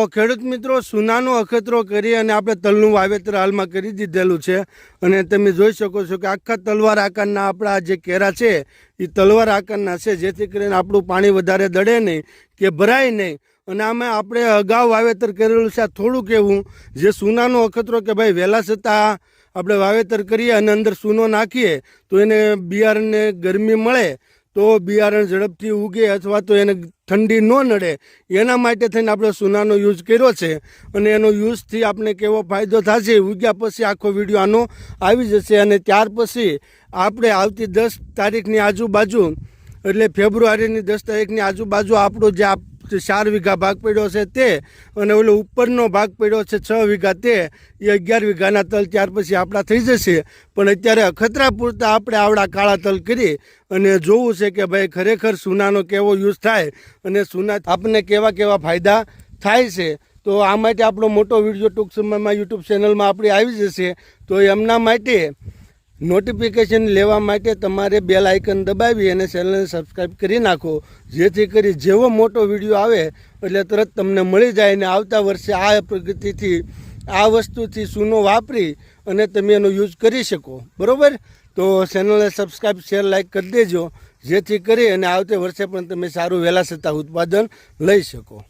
ખેડૂત મિત્રો સુનાનો અખતરો કરી અને આપણે તલનું વાવેતર હાલમાં કરી દીધેલું છે અને તમે જોઈ શકો છો કે આખા તલવાર આકારના આપણા જે કેરા છે એ તલવાર આકારના છે, જેથી કરીને આપણું પાણી વધારે દળે નહીં કે ભરાય નહીં. અને આમાં આપણે અગાઉ વાવેતર કરેલું છે. થોડુંક એવું જે સુનાનો અખતરો કે ભાઈ વહેલા છતાં આપણે વાવેતર કરીએ અને અંદર સૂનો નાખીએ તો એને બિયારણને ગરમી મળે તો બિયારણ ઝડપથી ઉગે અથવા તો એને ઠંડી ન નડે, એના માટે થઈને આપણે સુનાનો યુઝ કર્યો છે. અને એનો યુઝથી આપણે કેવો ફાયદો થશે ઉગ્યા પછી આખો વિડીયો આનો આવી જશે. અને ત્યાર પછી આપણે આવતી 10 તારીખની આજુબાજુ એટલે ફેબ્રુઆરીની 10 તારીખની આજુબાજુ આપણો જે 4 વીઘા ભાગ પડ્યો છે તે અને ઓલો ઉપરનો ભાગ પડ્યો છે 6 વીઘા તે એ 11 વીઘાના તલ ત્યાર પછી આપણા થઈ જશે. પણ અત્યારે અખતરા પૂરતા આપણે આવડા કાળા તલ કરી અને જોવું છે કે ભાઈ ખરેખર સુનાનો કેવો યુઝ થાય અને સુના આપણને કેવા કેવા ફાયદા થાય છે. તો આ માટે આપણો મોટો વિડીયો ટૂંક સમયમાં યુટ્યુબ ચેનલમાં આપણી આવી જશે. તો એમના માટે નોટિફિકેશન લેવા માટે તમારે બેલ આઇકન દબાવી અને ચેનલને સબસ્ક્રાઈબ કરી નાખો, જેથી કરી જેવો મોટો વિડીયો આવે એટલે તરત તમને મળી જાય. અને આવતા વર્ષે આ પ્રગતિથી આ વસ્તુથી સૂનો વાપરી અને તમે એનો યુઝ કરી શકો. બરાબર? તો ચેનલને સબસ્ક્રાઈબ શેર લાઈક કરી દેજો, જેથી કરી અને આવતે વર્ષે પણ તમે સારું વહેલા છતાં ઉત્પાદન લઈ શકો.